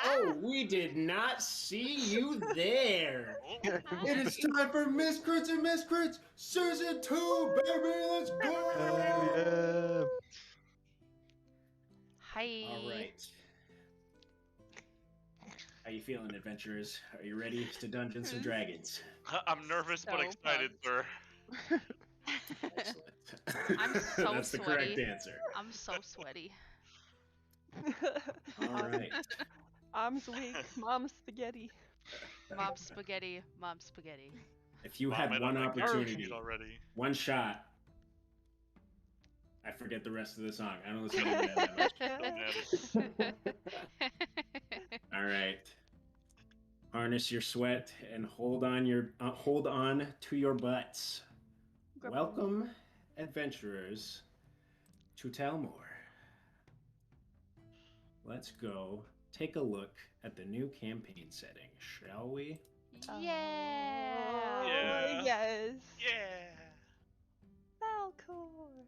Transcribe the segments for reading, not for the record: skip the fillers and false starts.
Oh, we did not see you there. It is time for Miscrits and Miscrits Season 2, baby. Let's go. Yeah. Hi. All right. How you feeling, adventurers? Are you ready to Dungeons and Dragons? I'm nervous but So excited, sir. Excellent. I'm so That's the sweaty. correct answer. I'm so sweaty. All right. Arms weak, mom spaghetti. Mom spaghetti, mom spaghetti. If you had Vomit one on my character opportunity, sheet already. one shot, I forget the rest of the song. I don't listen to that much. All right. Harness your sweat and hold on to your butts. Welcome, adventurers, to Talmor. Let's go take a look at the new campaign setting, shall we? Oh, Yeah. yes. Yeah. Falcor.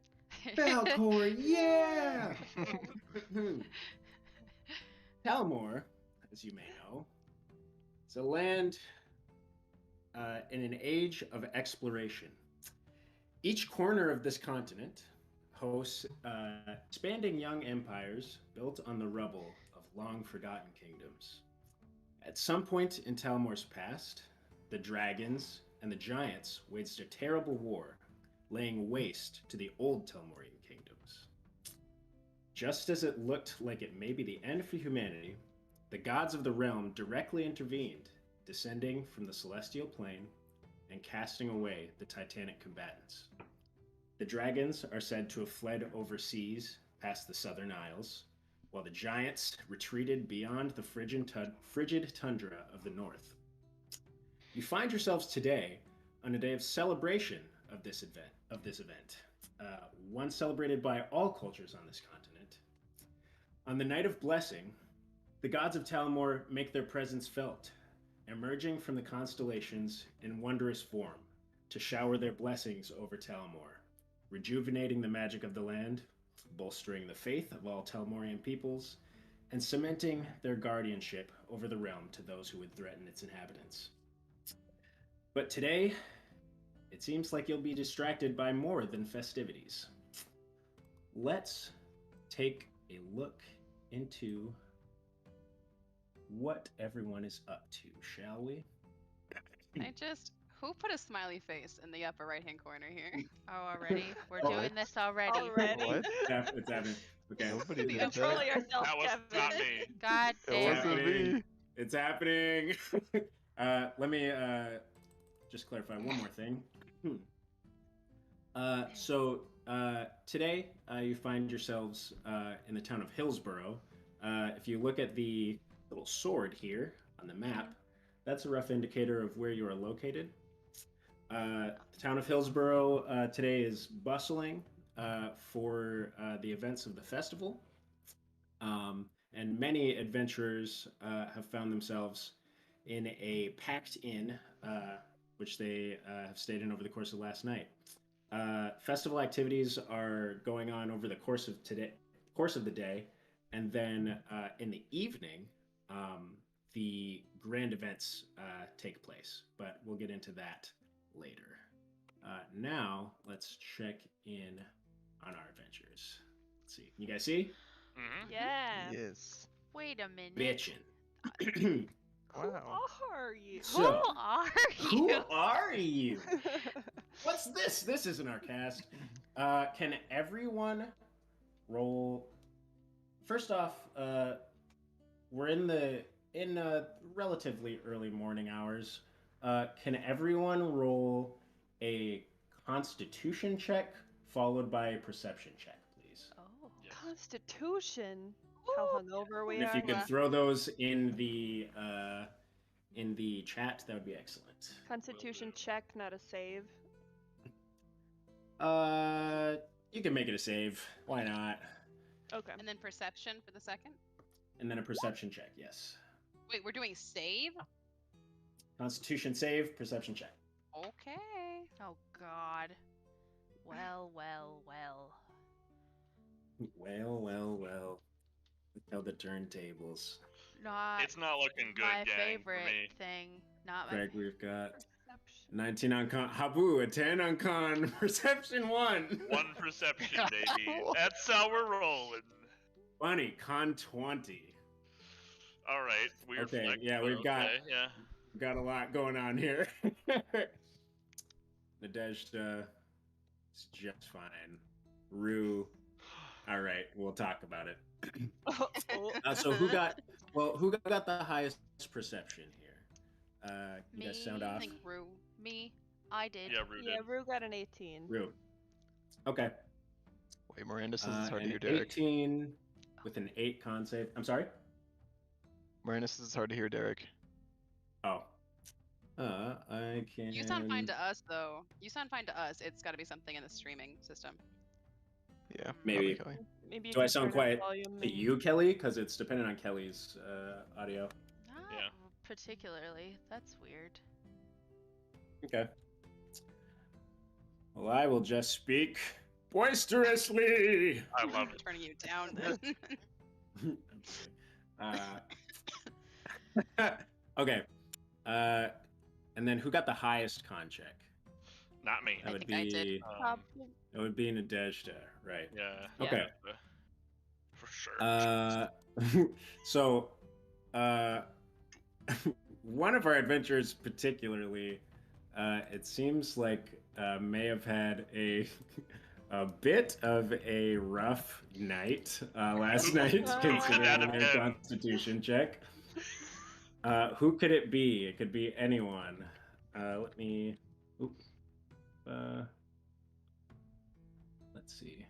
Falcor, yeah! Talmor, as you may know, is a land in an age of exploration. Each corner of this continent hosts expanding young empires built on the rubble of long-forgotten kingdoms. At some point in Talmor's past, the dragons and the giants waged a terrible war, laying waste to the old Telmorian kingdoms. Just as it looked like it may be the end for humanity, the gods of the realm directly intervened, descending from the celestial plane and casting away the titanic combatants. The dragons are said to have fled overseas past the southern isles, while the giants retreated beyond the frigid tundra of the north. You find yourselves today on a day of celebration of this event, one celebrated by all cultures on this continent. On the night of blessing, the gods of Talmor make their presence felt, emerging from the constellations in wondrous form to shower their blessings over Talmor, rejuvenating the magic of the land, bolstering the faith of all Talmorian peoples, and cementing their guardianship over the realm to those who would threaten its inhabitants. But today, it seems like you'll be distracted by more than festivities. Let's take a look into what everyone is up to, shall we? Who put a smiley face in the upper right-hand corner here? Oh, already? We're Oh, doing this already. Already. What? It's happening. Okay. Nobody did Controlling that. ourselves, That was Kevin. not me. God It damn wasn't it. me. It's happening. Let me just clarify one more thing. Today you find yourselves in the town of Hillsborough. If you look at the little sword here on the map, that's a rough indicator of where you are located. The town of Hillsborough today is bustling for the events of the festival. And many adventurers have found themselves in a packed inn, which they have stayed in over the course of last night. Festival activities are going on over the course of the day, and then in the evening, the grand events take place. But we'll get into that later. Now, let's check in on our adventures. Let's see. You guys see? Mm-hmm. Yeah. Yes. Wait a minute. Bitchin'. Wow. Who are you? So, Who are who you? are you? What's this? This isn't our cast. Can everyone roll? First off, we're in relatively early morning hours. Can everyone roll a Constitution check followed by a Perception check, please? Oh. Yes. Constitution. How hungover we And if are. you could throw those in the chat, that would be excellent. Constitution check, not a save. You can make it a save. Why not? Okay. And then perception for the second? And then a Perception check, yes. Wait, we're doing save? Constitution save, Perception check. Okay. Oh, God. Well. Well. Look how the turntables. Not It's not looking good, my gang, favorite for me. thing. Not my. Greg, we've got Perception. 19 on con. Habu, a 10 on con. Perception 1. One perception, baby. That's how we're rolling. Funny, con 20. All right, weird Okay, flex, yeah, but we've got- okay, yeah. We've got a lot going on here. Nadezhda is just fine. Rue, all right, we'll talk about it. So who got the highest perception here? You guys sound Me, off. I think Rue. Me, I did. Yeah, Rue Yeah, did. Rue got an 18. Rue. Okay. Wait, Miranda says it's hard to An hear Derek. 18 with an 8 con save. I'm sorry? Miranda says it's hard to hear Derek. Oh. I can. You sound fine to us, though. You sound fine to us. It's got to be something in the streaming system. Yeah, Maybe. probably Kelly. Maybe you Do I can sound turn up quiet volume to and- you, Kelly? Because it's dependent on Kelly's audio. Not Yeah. particularly. That's weird. Okay. Well, I will just speak boisterously. I love I'm it. turning you down then. Okay. And then who got the highest con check? Not me. That I would think I did. be Probably. that would be Nadezhda, right? Yeah. Okay. For sure. So, one of our adventurers, particularly, it seems like may have had a bit of a rough night last night, Who could that considering have their been? Constitution check. Who could it be? It could be anyone. Let me. Oop, let's see.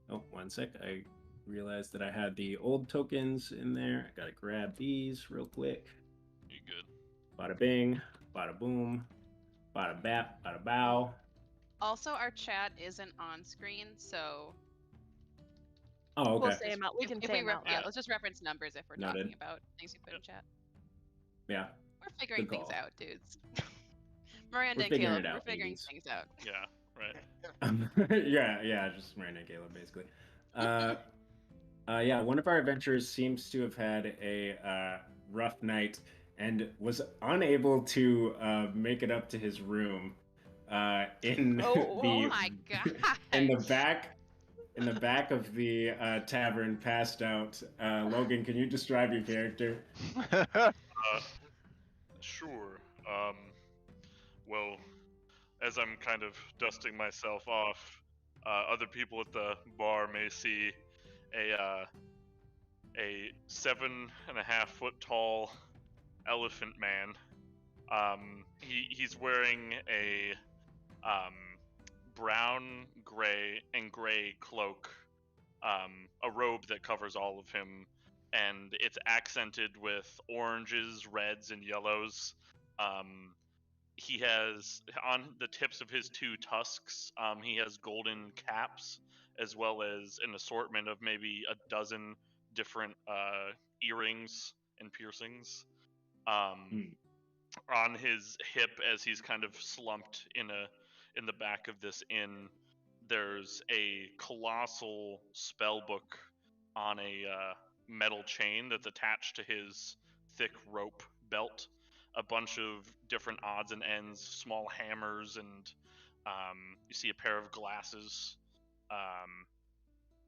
Oh, one sec. I realized that I had the old tokens in there. I gotta grab these real quick. You good? Bada bing, bada boom, bada bap, bada bow. Also, our chat isn't on screen, so Oh, okay. We'll say 'em out. We can say 'em out yeah, loud. let's just reference numbers if we're Noted. talking about things you put in chat. Yeah. We're figuring Good things call. out, dudes. Miranda We're and figuring Caleb, it we're out, figuring ladies. things out. Yeah. Right. yeah, just Miranda and Caleb, basically. Yeah, one of our adventurers seems to have had a rough night and was unable to make it up to his room in Oh, the Oh my god! in the back of the tavern, passed out. Logan, can you describe your character? Sure. Well, as I'm kind of dusting myself off, other people at the bar may see a 7.5-foot tall elephant man. He's wearing a brown, gray cloak, a robe that covers all of him, and it's accented with oranges, reds, and yellows. He has, on the tips of his 2 tusks, he has golden caps, as well as an assortment of maybe a dozen different earrings and piercings. On his hip, as he's kind of slumped in the back of this inn, there's a colossal spell book on a metal chain that's attached to his thick rope belt. A bunch of different odds and ends, small hammers, and you see a pair of glasses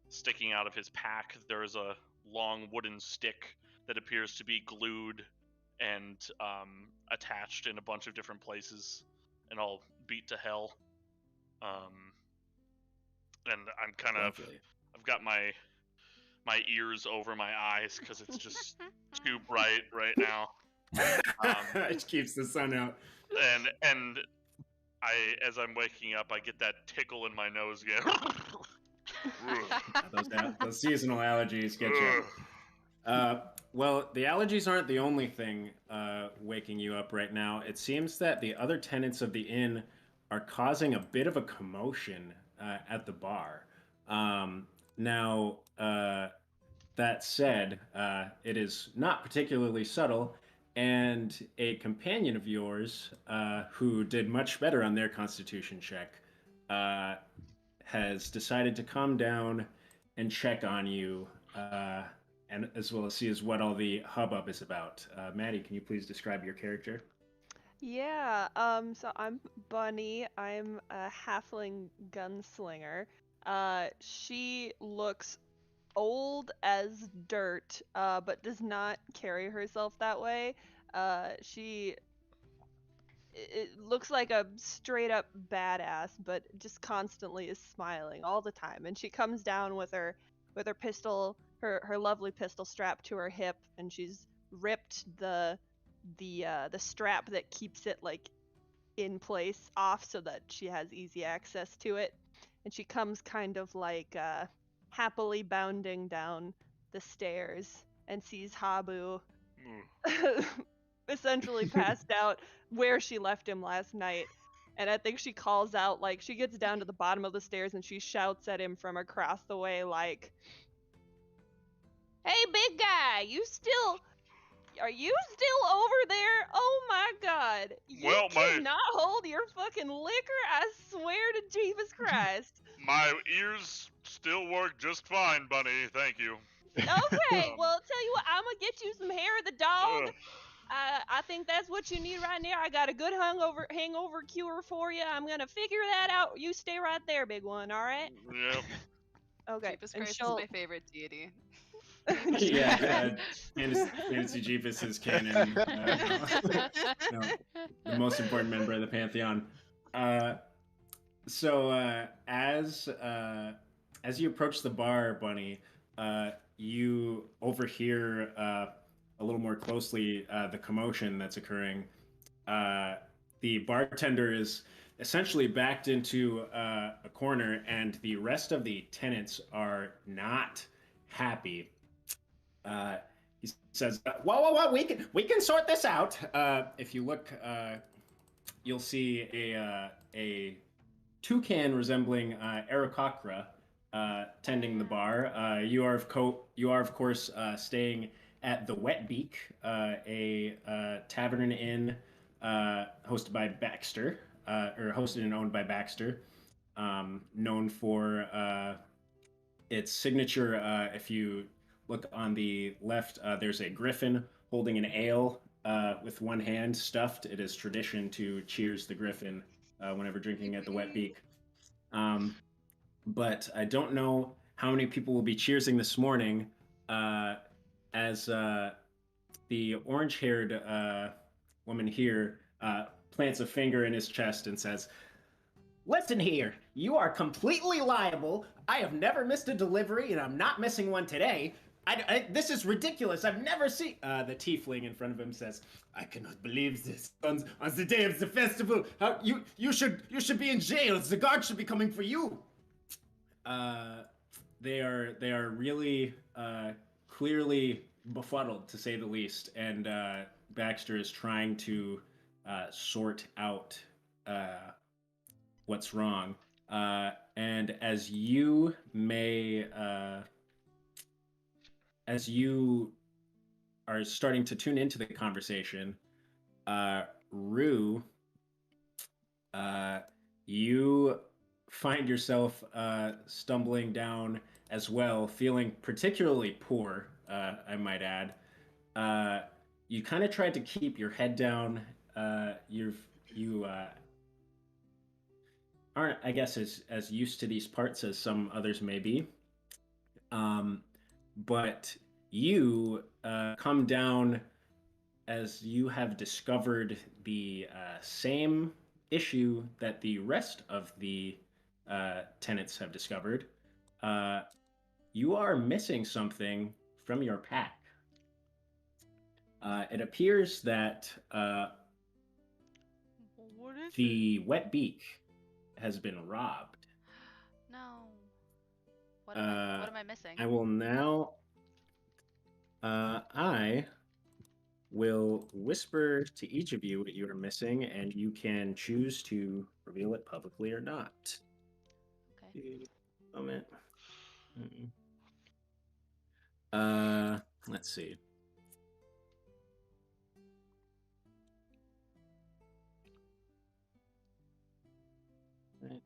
sticking out of his pack. There is a long wooden stick that appears to be glued and attached in a bunch of different places, and all beat to hell. And I'm kind of, Lovely. I've got my ears over my eyes because it's just too bright right now. It keeps the sun out. And as I'm waking up, I get that tickle in my nose again. Those seasonal allergies get you. Well, the allergies aren't the only thing waking you up right now. It seems that the other tenants of the inn are causing a bit of a commotion at the bar. Now, that said, it is not particularly subtle, and a companion of yours who did much better on their constitution check has decided to come down and check on you and as well as see as what all the hubbub is about. Maddie, can you please describe your character? Yeah, so I'm Bunny. I'm a halfling gunslinger. She looks old as dirt, but does not carry herself that way. She it looks like a straight up badass, but just constantly is smiling all the time. And she comes down with her pistol, her lovely pistol strapped to her hip, and she's ripped the strap that keeps it like in place off so that she has easy access to it. And she comes kind of like happily bounding down the stairs and sees Habu essentially passed out where she left him last night. And I think she calls out, like, she gets down to the bottom of the stairs and she shouts at him from across the way, like, "Hey, big guy, are you still over there? Oh my god. You Well, cannot hold your fucking liquor, I swear to Jesus Christ." My ears still work just fine, Bunny. Thank you. Okay, well, tell you what, I'm gonna get you some hair of the dog. Ugh. I think that's what you need right now. I got a good hangover cure for you. I'm gonna figure that out. You stay right there, big one. All right? Yep. Okay. Jeepus And Christ is she'll. my favorite deity. Yeah, Fantasy Jeepus is canon. No, the most important member of the Pantheon. So as you approach the bar, Bunny, you overhear a little more closely the commotion that's occurring. The bartender is essentially backed into a corner, and the rest of the tenants are not happy. He says, "Whoa! We can sort this out." If you look, you'll see a toucan resembling Aarakocra tending the bar. You are of course staying at the Wet Beak, a tavern and inn hosted by Baxter, or hosted and owned by Baxter, known for its signature. If you look on the left, there's a griffin holding an ale with one hand stuffed. It is tradition to cheers the griffin whenever drinking at the Wet Beak. But I don't know how many people will be cheersing this morning, as the orange-haired woman here plants a finger in his chest and says, "Listen here, you are completely liable. I have never missed a delivery, and I'm not missing one today. This is ridiculous. I've never seen..." The tiefling in front of him says, "I cannot believe this. On the day of the festival, you should be in jail. The guards should be coming for you." They are really clearly befuddled, to say the least, and Baxter is trying to sort out what's wrong. And as you are starting to tune into the conversation, Rue, you find yourself stumbling down as well, feeling particularly poor, I might add. You kind of tried to keep your head down. You aren't, I guess, as used to these parts as some others may be. But you come down as you have discovered the same issue that the rest of the tenants have discovered. You are missing something from your pack. It appears that What is the Wet Beak has been robbed. No. What am I missing? I will now. I will whisper to each of you what you are missing, and you can choose to reveal it publicly or not. Okay. Moment. Let's see. Right.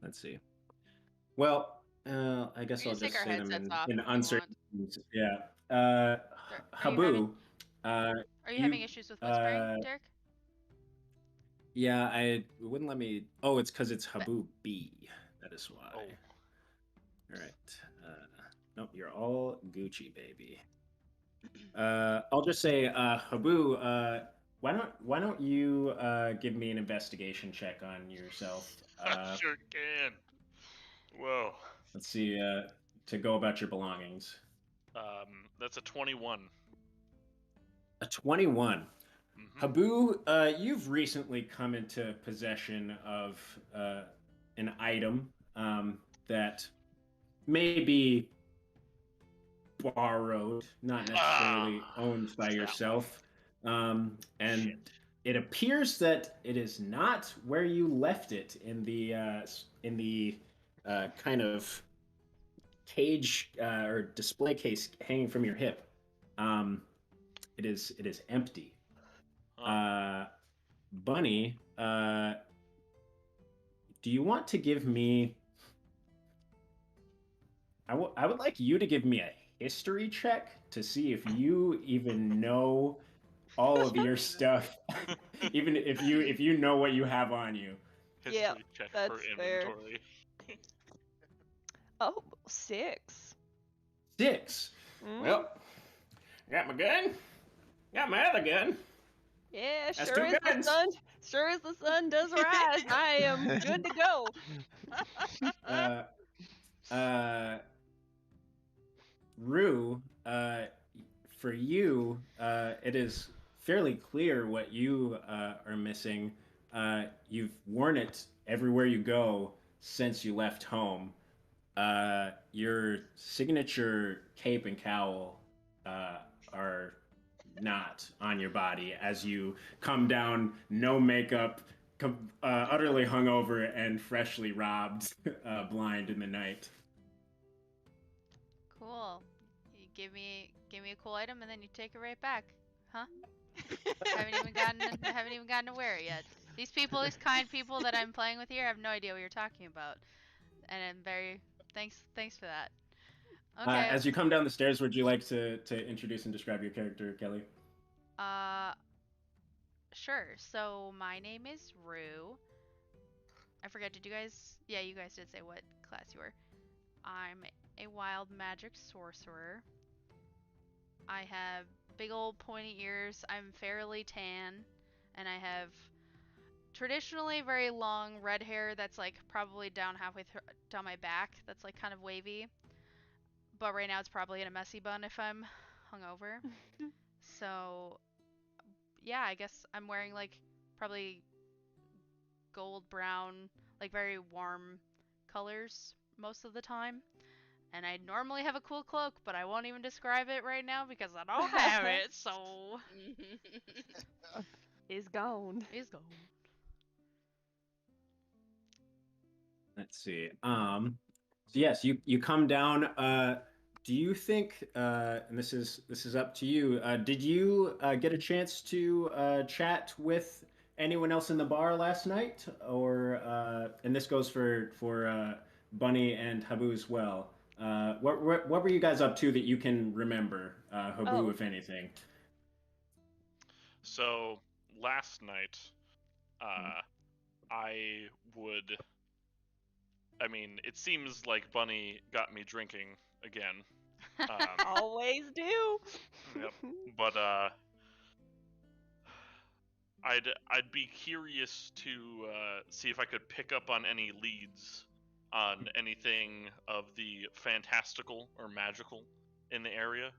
let's see. Well, I guess We I'll can take just our say them headsets off in if you uncertain. want. Yeah. Are you having Habu. Uh, Are you you. having issues with whispering, Derek? Yeah, it wouldn't let me. Oh, it's because it's But- Habu B. That is why. Oh, All right. Nope, you're all Gucci, baby. I'll just say, Habu. Why don't you give me an investigation check on yourself? I sure can. Whoa. Let's see. To go about your belongings. That's a 21. A 21. Mm-hmm. Habu, you've recently come into possession of an item that may be borrowed, not necessarily owned by that yourself. And Shit. it appears that it is not where you left it in the kind of cage or display case hanging from your hip. It is empty. Huh. Bunny, do you want to give me? I would like you to give me a history check to see if you even know all of your stuff, even if you know what you have on you. History Yep, check for that's fair. inventory. Oh, 6. 6. Mm. Well, got my gun. Got my other gun. Yeah, That's sure two as the guns. sun, sure as the sun does rise, I am good to go. Rue, for you, it is fairly clear what you are missing. You've worn it everywhere you go since you left home. Your signature cape and cowl are not on your body as you come down, no makeup, utterly hungover and freshly robbed, blind in the night. Cool. You give me a cool item and then you take it right back, huh? haven't even gotten to wear it yet. These kind people that I'm playing with here, have no idea what you're talking about, and I'm very thanks for that. Okay. As you come down the stairs, would you like to introduce and describe your character, Kelly? Sure. So my name is Rue. I forget. Did you guys? Yeah, you guys did say what class you were. I'm a wild magic sorcerer. I have big old pointy ears. I'm fairly tan, and I have traditionally very long red hair that's like probably down halfway down my back. That's like kind of wavy. But right now it's probably in a messy bun if I'm hungover. So yeah, I guess I'm wearing like probably gold brown, like very warm colors most of the time. And I normally have a cool cloak, but I won't even describe it right now because I don't have it, so Is gone. it's gone. Let's see. So yes, you come down. Do you think? And this is up to you. Did you get a chance to chat with anyone else in the bar last night, or and this goes for Bunny and Habu as well. What were you guys up to that you can remember, Habu, Oh. if anything? So last night, I would. I mean, it seems like Bunny got me drinking again. Always do. Yep. But I'd be curious to see if I could pick up on any leads on anything of the fantastical or magical in the area.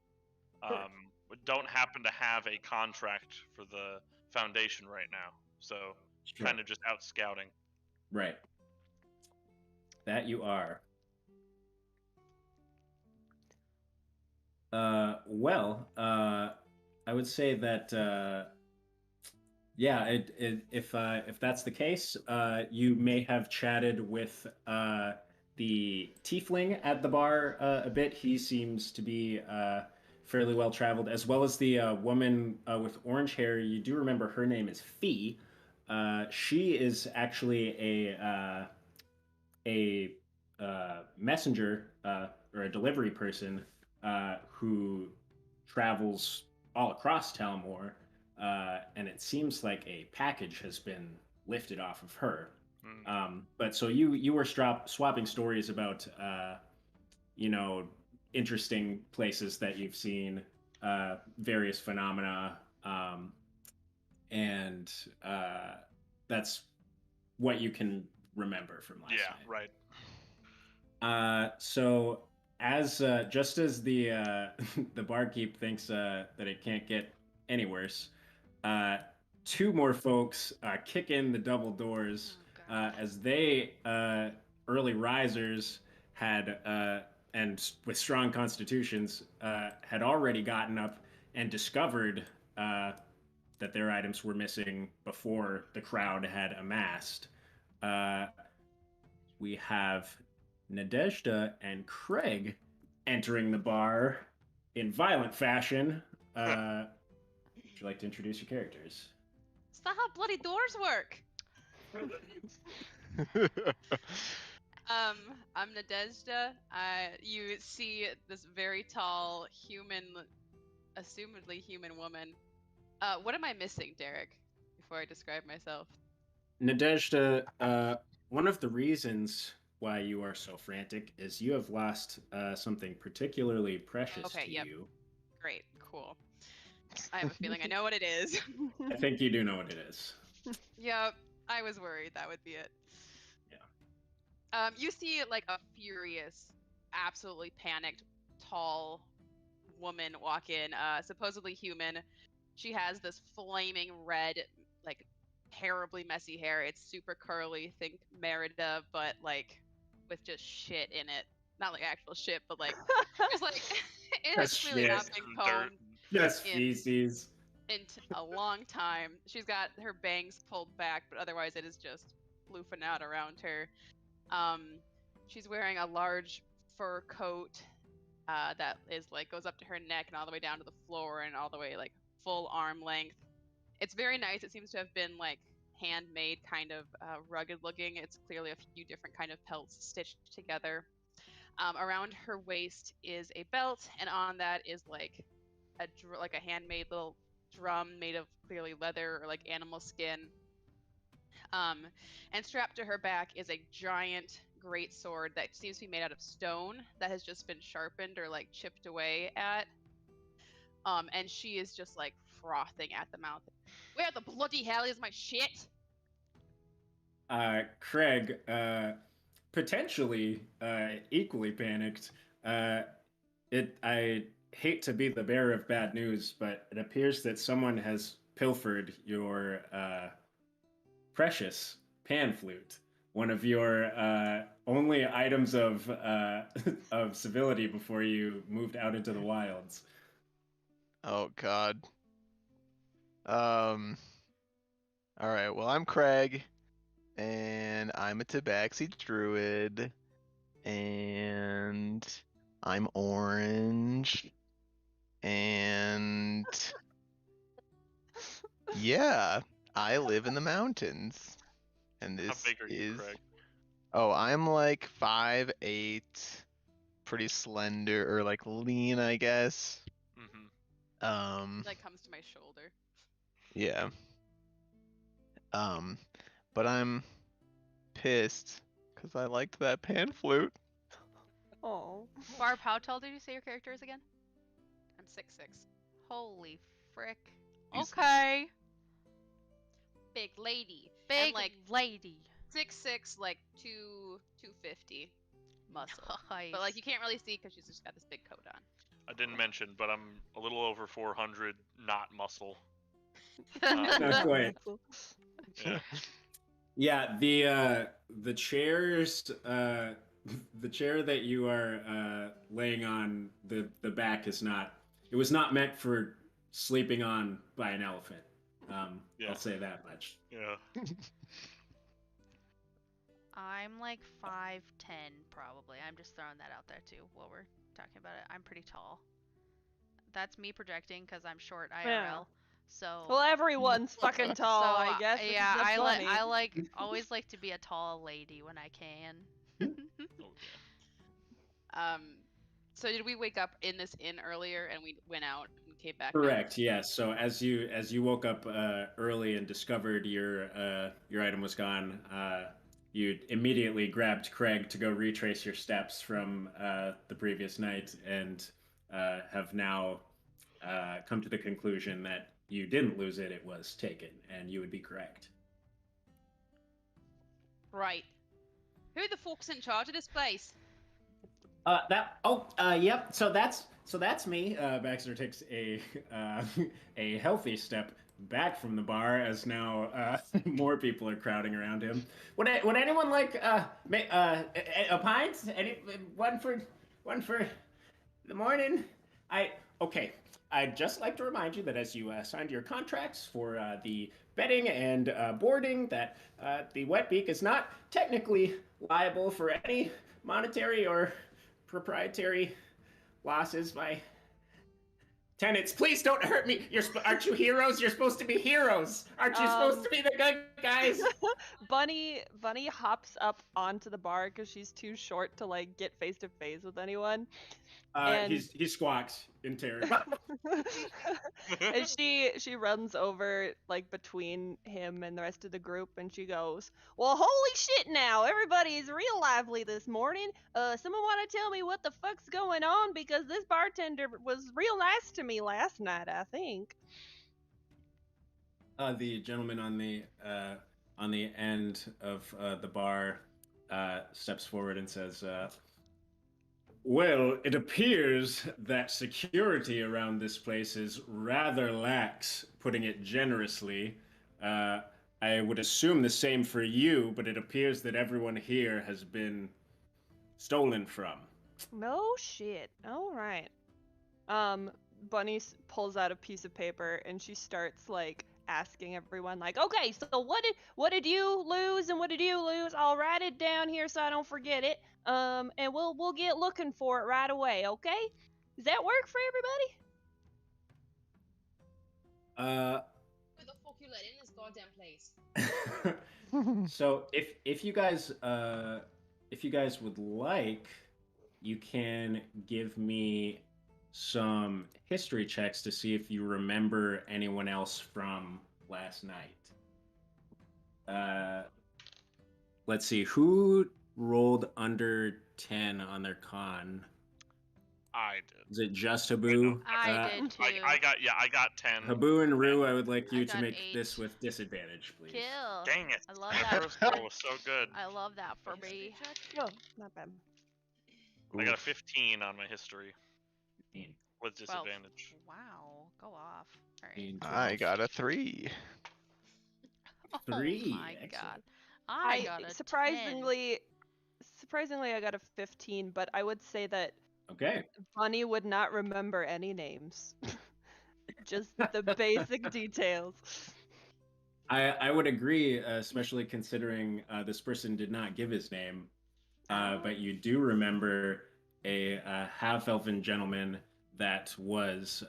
We don't happen to have a contract for the Foundation right now, so Sure. kind of just out scouting. Right. That you are. Well, I would say that yeah, if that's the case, you may have chatted with the tiefling at the bar a bit. He seems to be fairly well traveled, as well as the woman with orange hair. You do remember her name is Fee. she is actually a messenger or a delivery person who travels all across Talmor, and it seems like a package has been lifted off of her. But so you were swapping stories about you know interesting places that you've seen, various phenomena, and that's what you can remember from last Yeah, night. right. So as just as the the barkeep thinks that it can't get any worse, uh, two more folks kick in the double doors as they early risers had and with strong constitutions had already gotten up and discovered that their items were missing before the crowd had amassed. Uh, we have Nadezhda and Craig entering the bar in violent fashion. Would you like to introduce your characters? It's not how bloody doors work. I'm Nadezhda. You see this very tall human, assumedly human woman. What am I missing, Derek? Before I describe myself. Nadezhda, one of the reasons why you are so frantic is you have lost something particularly precious Okay, to yep. you. Great, cool. I have a feeling I know what it is. I think you do know what it is. Yep, I was worried that would be it. Yeah. You see like a furious, absolutely panicked, tall woman walk in, supposedly human. She has this flaming red, like terribly messy hair. It's super curly. Think Merida, but like with just shit in it. Not like actual shit, but like just like it has That's clearly shit. not been Some dirt. combed That's in feces. a long time. She's got her bangs pulled back, but otherwise it is just floofing out around her. She's wearing a large fur coat that is like goes up to her neck and all the way down to the floor and all the way like full arm length. It's very nice. It seems to have been like handmade, kind of rugged looking. It's clearly a few different kind of pelts stitched together. Around her waist is a belt, and on that is like like a handmade little drum made of clearly leather or like animal skin. And strapped to her back is a giant great sword that seems to be made out of stone that has just been sharpened or like chipped away at. And she is just like frothing at the mouth. Where the bloody hell is my shit? Craig, potentially equally panicked. I hate to be the bearer of bad news, but it appears that someone has pilfered your precious pan flute, one of your only items of of civility before you moved out into the wilds. Oh God. All right. Well, I'm Craig, and I'm a Tabaxi druid, and I'm orange, and yeah, I live in the mountains, and How this big are you, is. Craig? Oh, I'm like 5'8", pretty slender or like lean, I guess. Like comes to my shoulder. Yeah. But I'm pissed because I liked that pan flute. Oh. Barb, how tall did you say your character is again? I'm 6'6". Holy frick. He's- Okay. Big lady. Big and like lady. 6'6", like 250 muscle. Nice. But like you can't really see because she's just got this big coat on. I didn't mention, but I'm a little over 400, not muscle. Not quite. Yeah. Yeah, the chairs the chair that you are laying on, the back is not, it was not meant for sleeping on by an elephant. Yeah. I'll say that much. Yeah. I'm like 5'10", probably. I'm just throwing that out there too while we're talking about it. I'm pretty tall. That's me projecting because I'm short IRL. Yeah. So Well, everyone's fucking tall, so I guess. Which yeah, is I funny. always like to be a tall lady when I can. Oh yeah. So did we wake up in this inn earlier and we went out and came back Correct. Yes. So as you woke up early and discovered your item was gone, you immediately grabbed Craig to go retrace your steps from the previous night, and have now come to the conclusion that you didn't lose it; it was taken, and you would be correct. now? Right. Who the fuck's in charge of this place? Yep. So that's me. Baxter takes a a healthy step back from the bar as now more people are crowding around him. Would anyone like a pint? One for the morning? Okay. I'd just like to remind you that as you signed your contracts for the bedding and boarding, that the Wet Beak is not technically liable for any monetary or proprietary losses by tenants. Please don't hurt me. Aren't you heroes? You're supposed to be heroes. Aren't you supposed to be the good guys? Bunny hops up onto the bar because she's too short to like get face to face with anyone. And- He squawks in terror. And she runs over like between him and the rest of the group, and she goes, "Well, holy shit! Now everybody's real lively this morning. Someone want to tell me what the fuck's going on? Because this bartender was real nice to me last night, I think." The gentleman on the end of the bar steps forward and says, "Well, it appears that security around this place is rather lax, putting it generously. I would assume the same for you, but it appears that everyone here has been stolen from." No shit. All right. Bunny pulls out a piece of paper and she starts like asking everyone like, "Okay, so what did you lose and what did you lose? I'll write it down here so I don't forget it. And we'll get looking for it right away, okay? Does that work for Uh, Who the fuck you let in this goddamn place? so if you guys would like, you can give me some history checks to see if you remember anyone else from last night. Let's see, who rolled under 10 on their con? I did. Is it just Habu? I did too. I got 10. Habu and Rue, I would like I you to got make 8. this with disadvantage, please. Kill. Dang it. I love My that. first roll was so good. I love that for me. everybody? Oh, not bad. I got a 15 on my history 15, with 12. disadvantage. Wow, go off. All right. 15, I 12. got a 3. 3. Oh my Excellent. god. I got a 10. Surprisingly, I got a 15, but I would say that Okay. Bunny would not remember any names. Just the basic details. I would agree, especially considering this person did not give his name, but you do remember a half-elven gentleman that was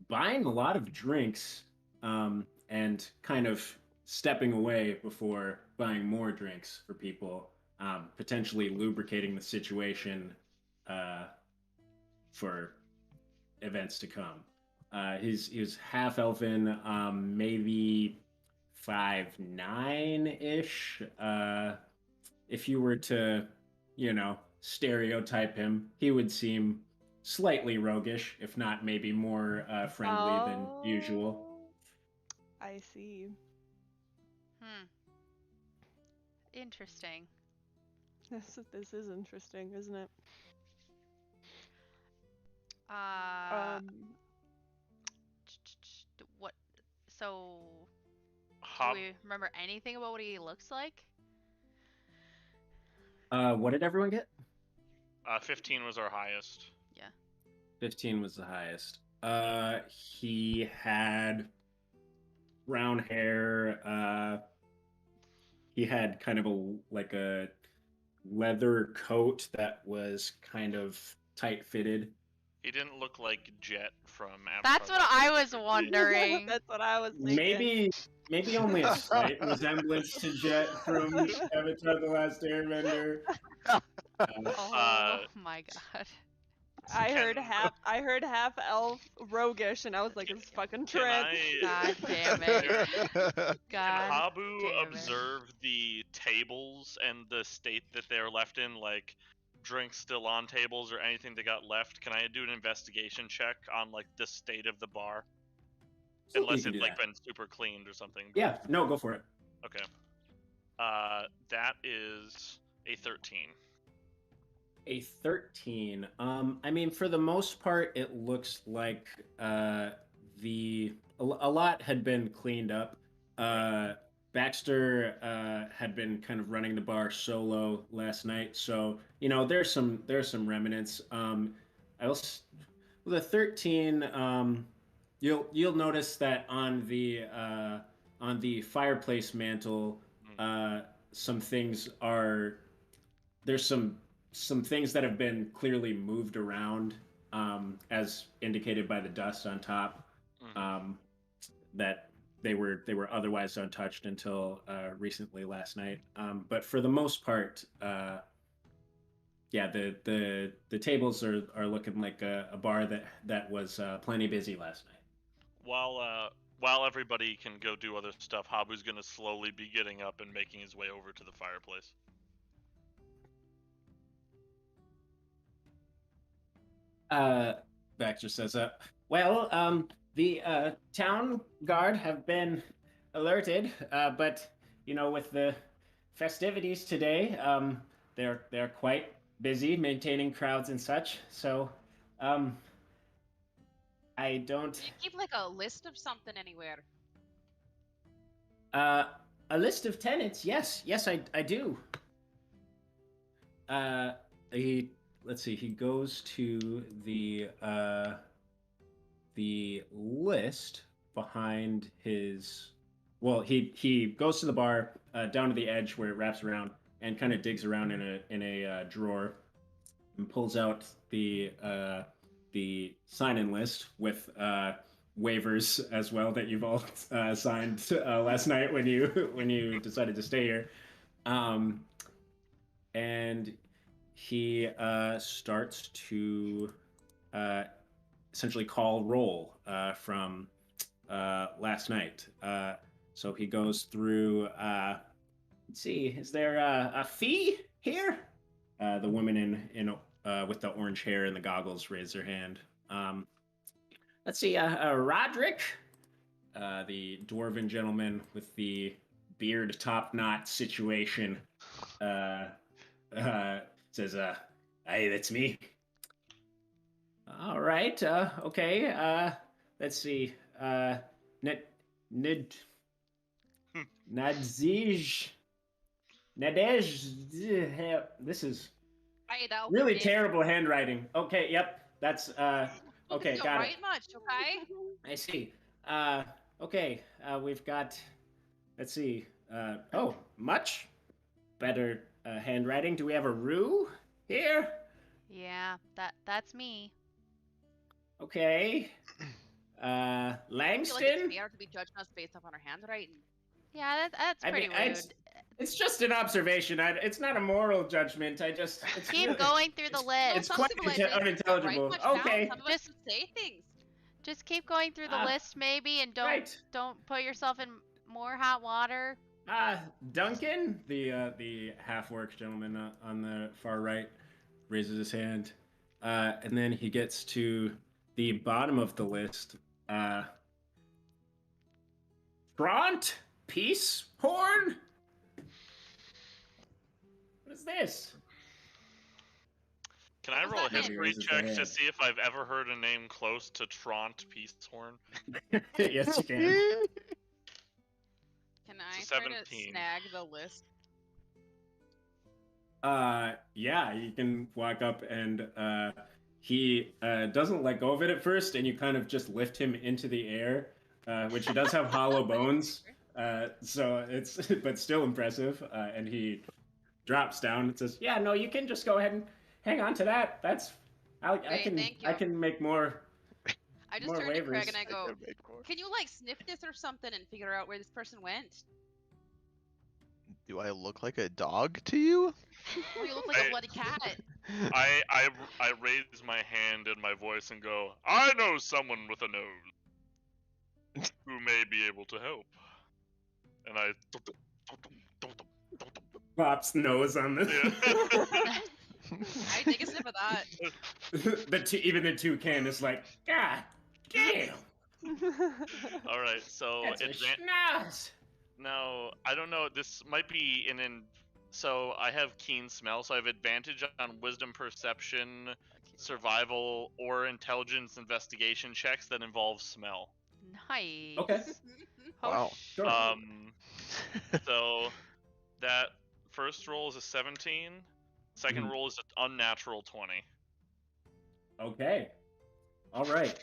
buying a lot of drinks and kind of stepping away before buying more drinks for people, potentially lubricating the situation for events to come. He's half elven, maybe 5'9" ish. If you were to, stereotype him, he would seem slightly roguish, if not maybe more friendly than usual. I see. Interesting. This is interesting, isn't it? What? So, Hop. do we remember anything about what he looks like? What did everyone get? 15 was our highest. 15 was the highest. He had brown hair. He had kind of a leather coat that was kind of tight fitted. He didn't look like Jet from Avatar. That's what I was wondering. That's what I was thinking. Maybe only a slight resemblance to Jet from Avatar: The Last Airbender. Oh my god. I heard Can- half elf roguish, and I was like, "It's fucking Can Trent." God damn it. Can God Habu damn it. observe the tables and the state that they're left in, like drinks still on tables or anything that got left? Can I do an investigation check on like the state of the bar? You Unless can it's do like that. been super cleaned or something. But... Yeah, no, go for it. Okay. That is a 13. A 13. I mean, for the most part, it looks like a lot had been cleaned up. Baxter had been kind of running the bar solo last night, so there's some remnants. I also with a 13. You'll notice that on the fireplace mantle, some things are there's some things that have been clearly moved around, as indicated by the dust on top, that they were otherwise untouched until recently last night. But for the most part, yeah, the tables are looking like a bar that was plenty busy last night. While everybody can go do other stuff, Habu's gonna slowly be getting up and making his way over to the fireplace. Baxter says, well, the town guard have been alerted, but with the festivities today, they're quite busy maintaining crowds and such. So, I don't. Do you keep like a list of something anywhere? A list of tenants? Yes, I do. Let's see. He goes to the list behind his. Well, he goes to the bar, down to the edge where it wraps around, and kind of digs around in a drawer, and pulls out the sign-in list with waivers as well that you've all signed last night when you decided to stay here, and he starts to essentially call roll from last night. So he goes through. Let's see, is there a fee here? The woman in with the orange hair and the goggles raise their hand. Let's see, Roderick, the dwarven gentleman with the beard top knot situation, says, "Hey, that's me." All right, okay. Let's see, Nadej. This is Hey, that'll really be terrible handwriting. Okay, yep, that's okay, Don't got it. write much, okay? I see. Okay, we've got. Let's see. Oh, much better handwriting. Do we have a Rue here? Yeah, that's me. Okay. I feel like Langston. it's fair to be judging us based off on our handwriting. Yeah, that's I pretty mean, rude. it's just an observation. It's not a moral judgment. It's Keep really, going through the list. It's Some quite civilizations don't write unintelligible. much down. Okay. Some of us just say things. Just keep going through the list, maybe, and Right. don't put yourself in more hot water. Duncan, the half-orc gentleman on the far right, raises his hand, and then he gets to the bottom of the list. Front Peace Horn. What is this? Can I What was roll a that name? history Raises check their to hand. see if I've ever heard a name close to Tront Peacehorn? Yes, you can. Can I It's a try to 17. snag the list? Yeah, you can walk up and he doesn't let go of it at first, and you kind of just lift him into the air, which he does have hollow bones, so it's but still impressive. And he drops down and says, "Yeah, no, you can just go ahead and hang on to that. That's I Great, can thank I you. can make more I just more turned to Craig waivers. and I go, can make more. can you like sniff this or something and figure out where this person went? Do I look like a dog to you? Well, you look like a bloody cat. I raise my hand and my voice and go, I know someone with a nose who may be able to help. And I Pop's nose on this. yeah. I take a sniff of that. Even the toucan is like, God damn. All right, so That's a schnoz. now I don't know. This might be so I have keen smell, so I have advantage on wisdom, perception, survival, or intelligence investigation checks that involve smell. Nice. Okay. Oh, Wow. Sure. So that first roll is a 17. Second Mhm. roll is an unnatural 20. Okay. All right.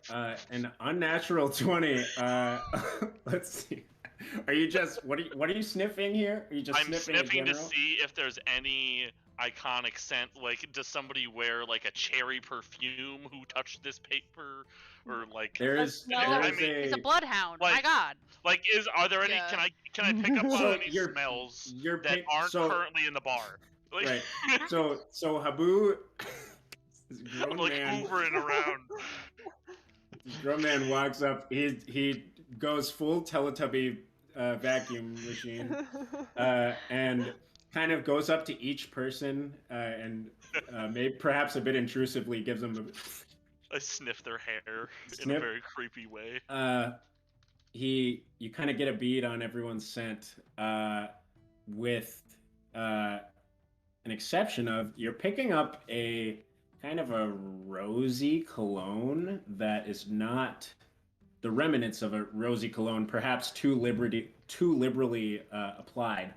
An unnatural 20. Let's see. Are you just what are you sniffing here? Are you just I'm sniffing in sniffing to general? see if there's any iconic scent. Like, does somebody wear like a cherry perfume who touched this paper, or like? There's No. I there's mean, it's a bloodhound. Like- My God. Like, are there any? Yeah. Can I pick up on So any you're- smells you're that pick- aren't so- currently in the bar? Like, right. So Habu, this I'm grown like man, hoovering around. this grown man walks up. He goes full Teletubby vacuum machine. And kind of goes up to each person and maybe perhaps a bit intrusively gives them I sniff their hair in a Sniff. very creepy way. you kind of get a bead on everyone's scent with an exception of you're picking up a kind of a rosy cologne that is not the remnants of a rosy cologne, perhaps too liberally applied,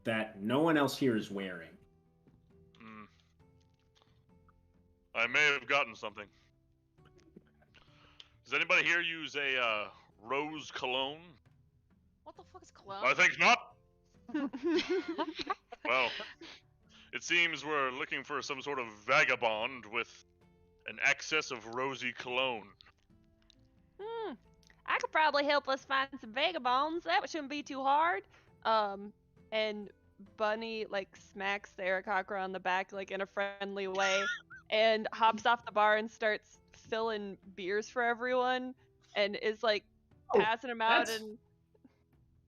that no one else here is wearing. Hmm. I may have gotten something. Does anybody here use a rose cologne? What the fuck is cologne? I think not. Well, it seems we're looking for some sort of vagabond with an excess of rosy cologne. I could probably help us find some vagabonds. That shouldn't be too hard. And Bunny like smacks Sarah Cocker on the back like in a friendly way, and hops off the bar and starts filling beers for everyone, and is like Oh, passing them out. that's- And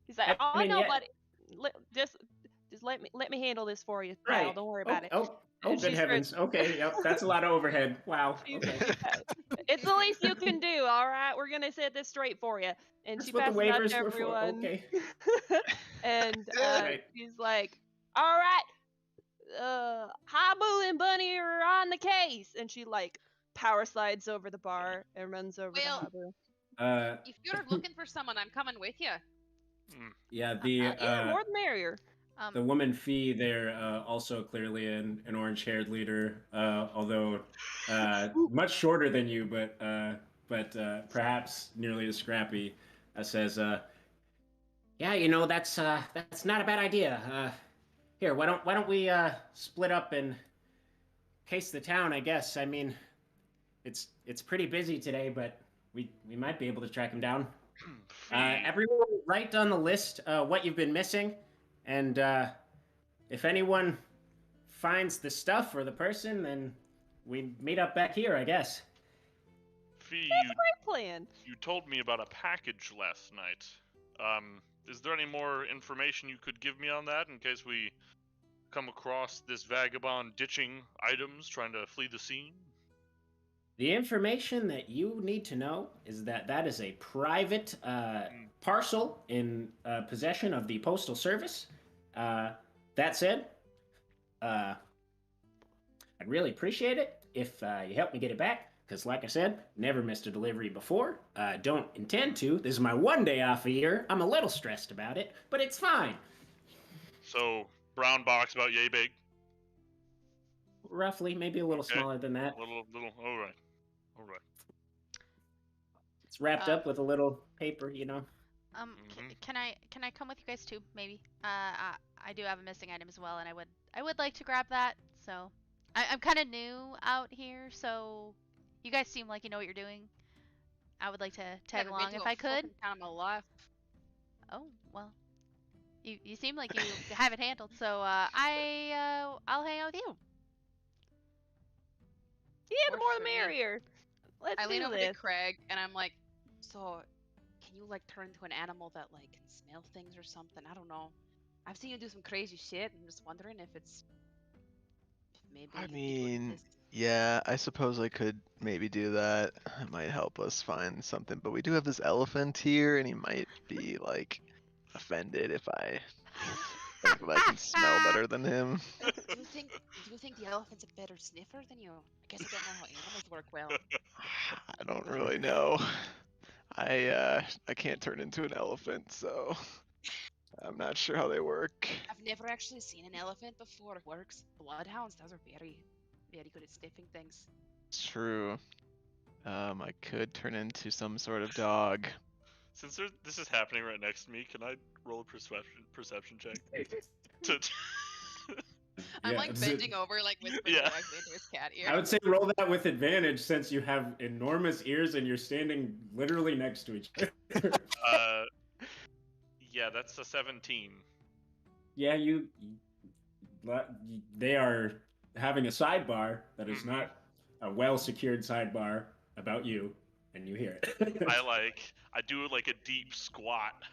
he's like, I "Oh mean, no, yeah. buddy, just let me handle this for you, pal. Right. Don't worry about it." Oh, And good she heavens. Okay, yep, that's a lot of overhead. Wow. She's- Okay. It's the least you can do, all right? We're gonna set this straight for you. And That's she what the passes out waivers to were for. everyone. Okay. And Right. she's like, "All right, Habu and Bunny are on the case." And she like power slides over the bar and runs over Well, to Habu. If you're looking for someone, I'm coming with you. Yeah, Yeah, more the merrier. the woman Fee there, also clearly an orange-haired leader, although much shorter than you, but perhaps nearly as scrappy, says, "Yeah, you know that's not a bad idea. Here, why don't we split up and case the town? I guess. I mean, it's pretty busy today, but we might be able to track him down. Everyone, write on the list what you've been missing, and if anyone finds the stuff or the person, then we meet up back here, I guess." Fee, Great plan. you told me about a package last night. Is there any more information you could give me on that in case we come across this vagabond ditching items trying to flee the scene? The information that you need to know is that is a private parcel in possession of the Postal Service. That said, I'd really appreciate it if you help me get it back, because like I said, never missed a delivery before. Don't intend to. This is my one day off a year. I'm a little stressed about it, but it's fine. So, brown box about yay big. Roughly, maybe a little Okay. smaller than that. Little. All right. It's wrapped up with a little paper, you know. Can I come with you guys too? Maybe. I do have a missing item as well, and I would like to grab that. So. I'm kind of new out here, so you guys seem like you know what you're doing. I would like to tag Never been along to if a I could. fucking town in my life. Oh, well. You seem like you have it handled, so I'll hang out with you. Yeah, the Works more for the me. merrier. Let's I lean do over this. to Craig and I'm like, so can you like turn into an animal that like can smell things or something? I don't know. I've seen you do some crazy shit. I'm just wondering if maybe I you'd be good at mean, this. yeah, I suppose I could maybe do that. It might help us find something, but we do have this elephant here, and he might be like offended if I think that I can smell better than him. Do you think the elephant's a better sniffer than you? I guess I don't know how animals work well. I don't really know. I can't turn into an elephant, so I'm not sure how they work. I've never actually seen an elephant before. It works. Bloodhounds, those are very, very good at sniffing things. It's true. I could turn into some sort of dog. Since this is happening right next to me, can I roll a perception check? To, I'm Yeah, like is it- bending over, like whispering Yeah. directly into his cat ear. I would say roll that with advantage since you have enormous ears and you're standing literally next to each other. yeah, that's a 17. Yeah, they are having a sidebar that is Mhm. not a well-secured sidebar about you, and you hear it. I do like a deep squat.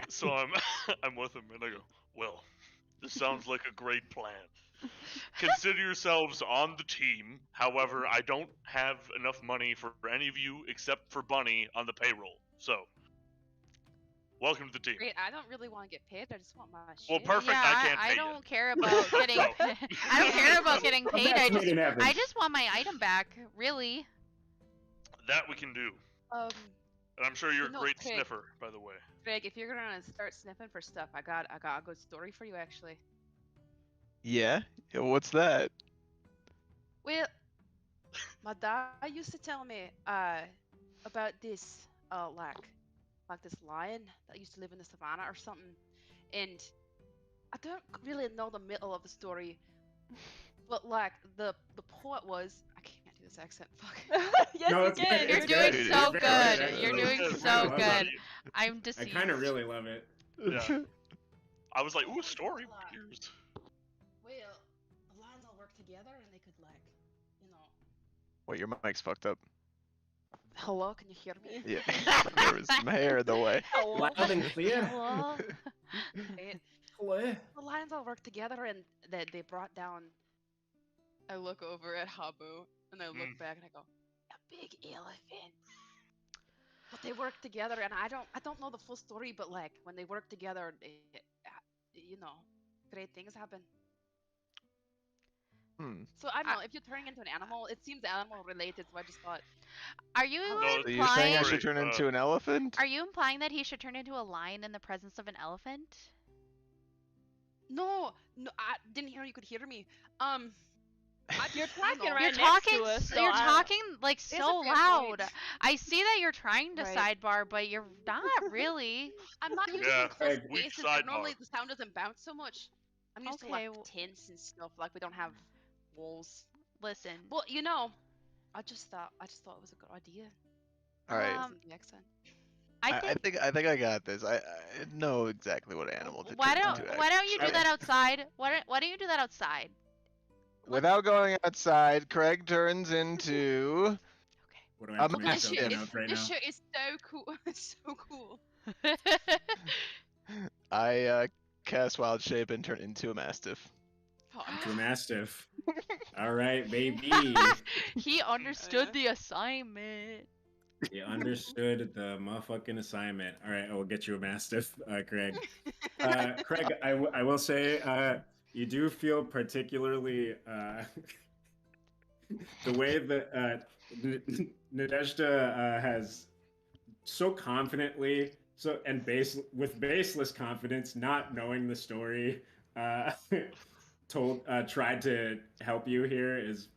So I'm I'm with him and I go, well, this sounds like a great plan. Consider yourselves on the team. However, I don't have enough money for any of you except for Bunny on the payroll. So, welcome to the team. Great, I don't really want to get paid. I just want my shit. Well, perfect. Yeah, I can't I pay don't you. care about getting. So- I don't care about getting paid. That's I just want my item back. Really. That we can do. Um, And I'm sure you're a No, great Craig. sniffer, by the way. Greg, if you're gonna start sniffing for stuff, I got a good story for you actually. Yeah? Yeah, what's that? Well, my dad used to tell me about this like this lion that used to live in the savannah or something, and I don't really know the middle of the story, but like the point was I can't do this accent. Fuck. Yes, No, you it's can. good, You're it's doing good. so It's very good. actually. You're doing It's so very well done. good. I'm I deceived. kind of really love it. Yeah. I was like, ooh, a story. Here's- Well, the lions all work together and they could like, you know. What, your mic's fucked up? Hello, can you hear me? Yeah. There was some hair in the way. Hello. Loud and clear. Hello? Right? Hello. The lions all work together and they brought down. I look over at Habu and I look back and I go, a big elephant. But they work together and I don't know the full story, but like when they work together, you know, great things happen. So I don't know if you're turning into an animal. It seems animal related, so I just thought. Are you No, So you're saying I implying? should turn into an elephant? Are you implying that he should turn into a lion in the presence of an elephant? No, I didn't hear you could hear me. You're I don't talking know. right You're next talking. to us, so You're I- talking like It's a so fair loud. point. I see that you're trying to Right. sidebar, but you're not really. I'm not used Yeah, to close weak spaces, but normally sidebar. the sound doesn't bounce so much. I'm used to Okay, like tents and stuff. Like we don't have walls. Listen. Well, you know, I just thought it was a good idea. All right. Um, The accent. I I think. think I got this. I know exactly what animal to Why turn don't into. Why don't you do actually. that outside? Why don't you do that outside? Without going outside, Craig turns into. Okay. What do I have to I'm make a This myself stiff. shit, pronounce right this now? shit is so cool. It's so cool. I cast wild shape and turn into a mastiff. To a mastiff. All right, baby. He understood the assignment. You understood the motherfucking assignment. All right, I will get you a mastiff, Craig. Craig, I will say, you do feel particularly the way that Nadezhda has so confidently, with baseless confidence, not knowing the story, tried to help you here is